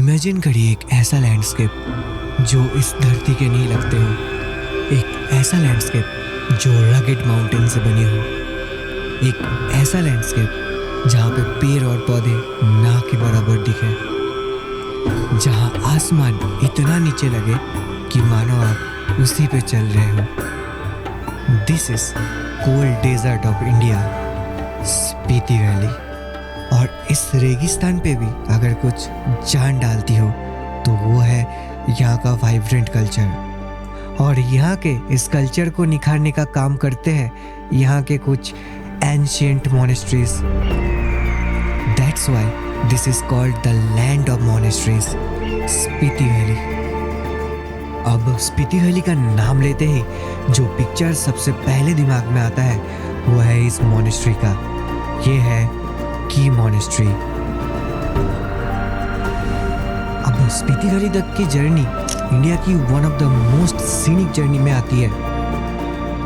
Imagine करिए एक ऐसा लैंडस्केप जो इस धरती के नहीं लगते हो, एक ऐसा लैंडस्केप जो रगेड माउंटेन से बने हो, एक ऐसा लैंडस्केप जहाँ पे पेड़ और पौधे ना के बराबर दिखे, जहाँ आसमान इतना नीचे लगे कि मानो आप उसी पे चल रहे हो। This is cold desert of India, Spiti valley. और इस रेगिस्तान पे भी अगर कुछ जान डालती हो तो वो है यहाँ का वाइब्रेंट कल्चर। और यहाँ के इस कल्चर को निखारने का काम करते हैं यहाँ के कुछ ancient monasteries. That's why this is called the land of monasteries, Spiti valley. अब स्पीति वैली का नाम लेते ही जो पिक्चर सबसे पहले दिमाग में आता है वो है इस मोनेस्ट्री का। ये है की मोनेस्ट्री। अब स्पीति वैली तक की जर्नी इंडिया की one of the most scenic journey में आती है,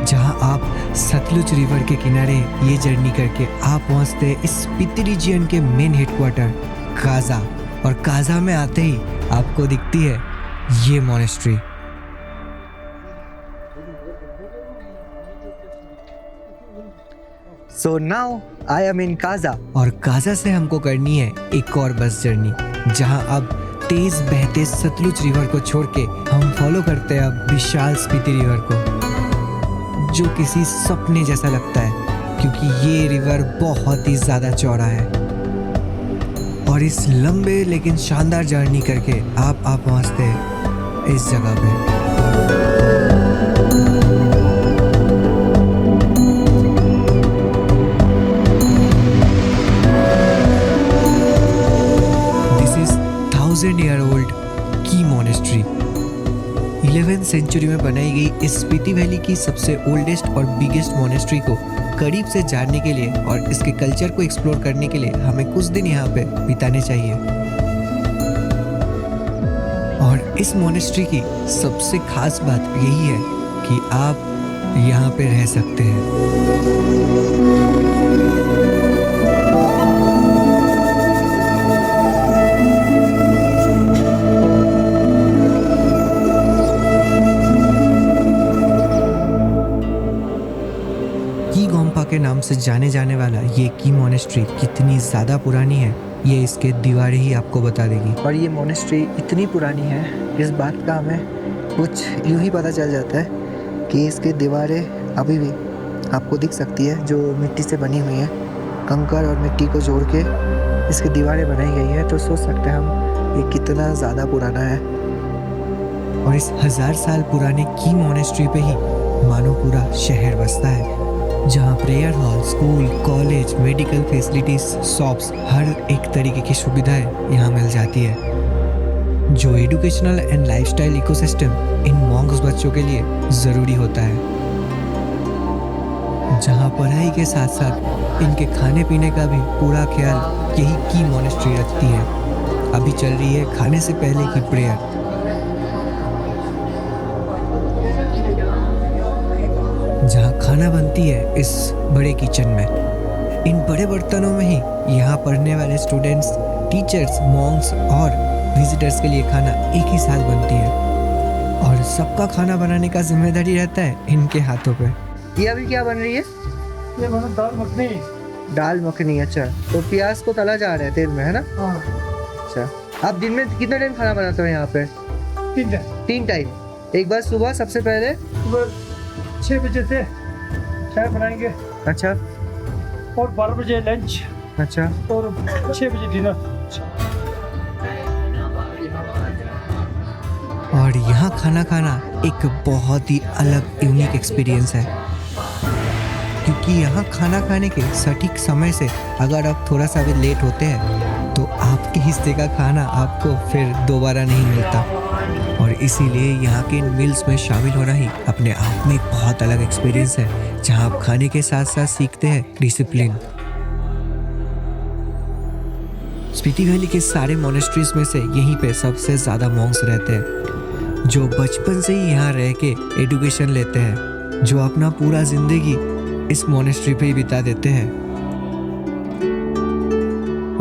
जहां आप सतलुज रिवर के किनारे ये जर्नी करके आप पहुंचते हैं इस स्पीति रीजियन के मेन हेडक्वार्टर काजा। और काजा में आते ही आपको दिखती है ये monastery. So now I am in Kaza. और काजा से हमको करनी है एक और बस जर्नी, जहां अब तेज बहते सतलुज रिवर को छोड़ के हम फॉलो करते हैं अब विशाल स्पीति रिवर को, जो किसी सपने जैसा लगता है क्योंकि ये रिवर बहुत ही ज्यादा चौड़ा है। और इस लंबे लेकिन शानदार जर्नी करके आप पहुंचते हैं इस जगह पे। ईयर ओल्ड की मोनेस्ट्री 11th सेंचुरी में बनाई गई इस स्पीति वैली की सबसे ओल्डेस्ट और बिगेस्ट मोनेस्ट्री को करीब से जानने के लिए और इसके कल्चर को एक्सप्लोर करने के लिए हमें कुछ दिन यहाँ पे बिताने चाहिए। और इस मोनेस्ट्री की सबसे खास बात यही है कि आप यहाँ पे रह सकते हैं। के नाम से जाने जाने वाला ये की मोनेस्ट्री कितनी ज़्यादा पुरानी है ये इसके दीवारें ही आपको बता देगी। और ये मोनेस्ट्री इतनी पुरानी है, इस बात का हमें कुछ यूं ही पता चल जाता है कि इसके दीवारें अभी भी आपको दिख सकती है, जो मिट्टी से बनी हुई है। कंकर और मिट्टी को जोड़ के इसकी दीवारें बनाई गई है, तो सोच सकते हैं हम ये कितना ज़्यादा पुराना है। और इस 1000 साल पुराने की मोनेस्ट्री पे ही मानो पूरा शहर बसता है, जहाँ prayer hall, school, college, medical facilities, shops, हर एक तरीके की सुविधाएं यहाँ मिल जाती है, जो एजुकेशनल एंड लाइफस्टाइल इकोसिस्टम इन मॉन्क्स बच्चों के लिए ज़रूरी होता है। जहाँ पढ़ाई के साथ साथ इनके खाने पीने का भी पूरा ख्याल यही की मोनेस्ट्री रखती है। अभी चल रही है खाने से पहले की प्रेयर। जहाँ खाना बनती है इस बड़े किचन में, इन बड़े बर्तनों में ही यहाँ पढ़ने वाले स्टूडेंट्स, टीचर्स, मॉन्क्स और विजिटर्स के लिए खाना एक ही साथ बनती है। और सबका खाना बनाने का जिम्मेदारी रहता है इनके हाथों पे। ये अभी क्या बन रही है? ये बना दाल मखनी। दाल मखनी, अच्छा। तो प्याज को तला जा रहा है तेल में, है ना? हाँ। अच्छा, आप दिन में कितना टाइम खाना बनाते हो यहाँ पे? 3 टाइम। एक बार सुबह सबसे पहले 6 बजे से चाय बनाएंगे। अच्छा। और 12 बजे लंच। अच्छा। और 6 बजे डिनर। और यहाँ खाना खाना एक बहुत ही अलग यूनिक एक्सपीरियंस है, क्योंकि यहाँ खाना खाने के सटीक समय से अगर आप थोड़ा सा भी लेट होते हैं तो आपके हिस्से का खाना आपको फिर दोबारा नहीं मिलता। और इसीलिए यहाँ के मील्स में शामिल होना ही अपने आप में एक बहुत अलग एक्सपीरियंस है, जहाँ आप खाने के साथ साथ सीखते हैं डिसिप्लिन। स्पीति वैली के सारे मोनेस्ट्रीज में से यहीं पे सबसे ज़्यादा मॉन्क्स रहते हैं, जो बचपन से ही यहाँ रह के एजुकेशन लेते हैं, जो अपना पूरा जिंदगी इस मोनेस्ट्री पे ही बिता देते हैं।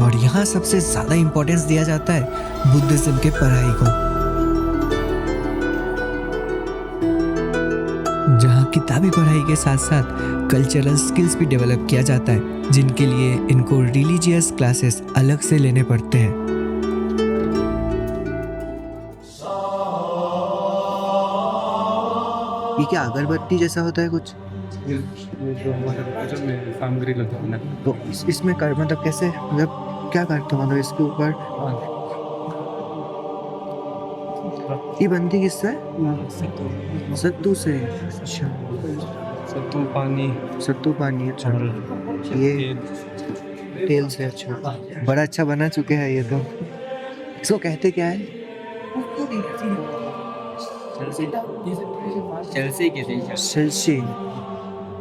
और यहाँ सबसे ज़्यादा इम्पोर्टेंस दिया जाता है बुद्धिज्म के पढ़ाई को, जहाँ किताबी पढ़ाई के साथ साथ कल्चरल स्किल्स भी डेवलप किया जाता है, जिनके लिए इनको रिलीजियस क्लासेस अलग से लेने पड़ते हैं। ये क्या अगरबत्ती जैसा होता है कुछ? ये जो हमारे पूजा में सामग्री लगता है ना, तो इसमें कर मतलब कैसे, मतलब क्या करते हो, मतलब इसके ऊपर ये बनती किससे है? सत्तू से। अच्छा, सत्तू पानी सत्तू पानी। अच्छा, ये तेल से। अच्छा, बड़ा अच्छा बना चुके हैं ये तो। इसको कहते क्या है? चलसी।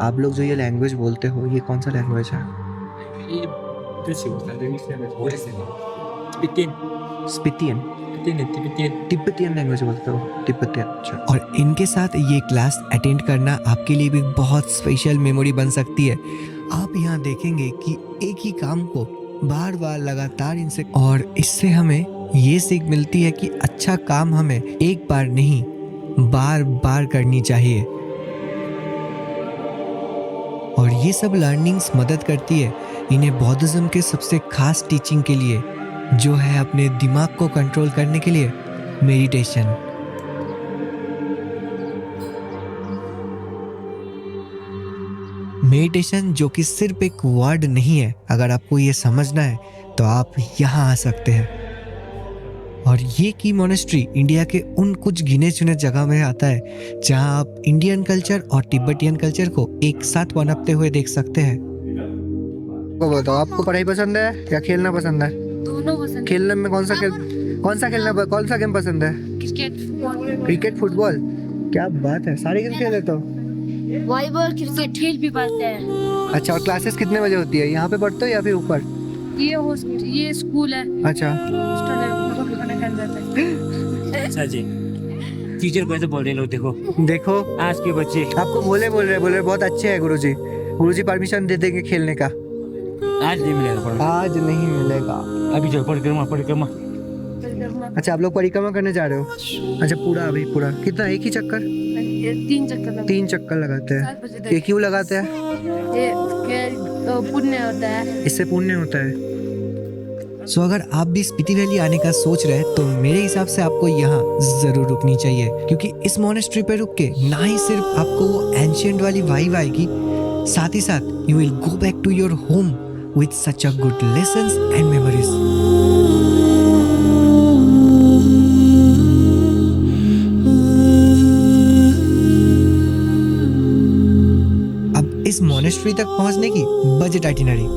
आप लोग जो ये लैंग्वेज बोलते हो, ये कौन सा लैंग्वेज है? स्पितियन। तिब्बतियन लैंग्वेज बोलते हो? तिब्बतियन। अच्छा। और इनके साथ ये क्लास अटेंड करना आपके लिए भी बहुत स्पेशल मेमोरी बन सकती है। आप यहाँ देखेंगे कि एक ही काम को बार बार लगातार इनसे, और इससे हमें ये सीख मिलती है कि अच्छा काम हमें एक बार नहीं बार बार करनी चाहिए। और ये सब लर्निंग्स मदद करती है इन्हें बौद्धिज्म के सबसे खास टीचिंग के लिए, जो है अपने दिमाग को कंट्रोल करने के लिए मेडिटेशन। मेडिटेशन जो कि सिर्फ एक वर्ड नहीं है, अगर आपको ये समझना है तो आप यहाँ आ सकते हैं। और ये की मोनेस्ट्री इंडिया के उन कुछ गिने चुने जगह में आता है जहाँ आप इंडियन कल्चर और तिब्बतियन कल्चर को एक साथ पनपते हुए देख सकते हैं। को बताओ, आपको पढ़ाई पसंद है या खेलना पसंद है? दोनों पसंद। खेलने में कौन सा कौन सा गेम पसंद है? Cricket, football. Cricket, football. क्या बात है, सारे गेम खेल लेते हो? वॉलीबॉल, क्रिकेट खेल भी पाते हैं। अच्छा, और क्लासेस कितने बजे होती है? यहाँ पे पढ़ते हो या फिर ऊपर? ये स्कूल है। अच्छा। हॉस्टल है, वो भी खाना खाने जाता है। अच्छा जी, टीचर को ऐसे बोल रहे लोग, देखो आज के बच्चे आपको बोल रहे बहुत अच्छे हैं गुरुजी। गुरुजी परमिशन दे देंगे खेलने का। आज नहीं मिलेगा पढ़ना। आज नहीं मिलेगा। अभी जो परिक्रमा। अच्छा, आप लोग परिक्रमा करने जा रहे हो? अच्छा, पूरा कितना? एक ही चक्कर? 3 चक्कर लगते 3 चक्कर लगाते हैं। 7 बजे तक। ये क्यों लगाते हैं? ये पुण्य होता है। इससे पुण्य होता है। सो अगर आप भी स्पीति वैली आने का सोच रहे हैं तो मेरे हिसाब से आपको यहाँ जरूर रुकनी चाहिए, क्योंकि इस मोनेस्ट्री पे रुक के ना ही सिर्फ आपको वो एंशिएंट वाली वाइब आएगी, साथ ही साथ you will go back to your home with such a good lessons and memories. अब इस मोनेस्ट्री तक पहुंचने की बजट आइटिनरी।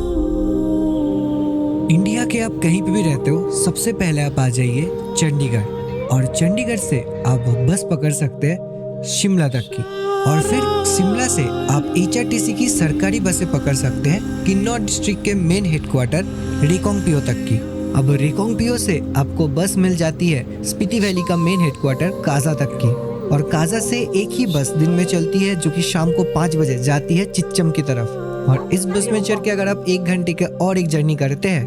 इंडिया के आप कहीं पे भी रहते हो, सबसे पहले आप आ जाइए चंडीगढ़, और चंडीगढ़ से आप बस पकड़ सकते हैं शिमला तक की, और फिर शिमला से आप HRTC की सरकारी बसें पकड़ सकते हैं किन्नौर डिस्ट्रिक्ट के मेन हेडक्वार्टर रेकोंगपियो तक की। अब रेकोंगपियो से आपको बस मिल जाती है स्पीति वैली का मेन हेडक्वार्टर काजा तक की, और काजा से एक ही बस दिन में चलती है जो कि शाम को 5 बजे जाती है चिच्चम की तरफ। और इस बस में चढ़ के अगर आप 1 घंटे के और एक जर्नी करते हैं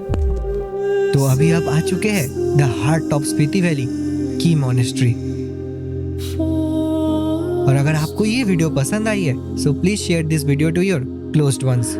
तो अभी आप आ चुके हैं the heart of Spiti valley की मोनेस्ट्री। और अगर आपको ये वीडियो पसंद आई है so please share this video to your closed once.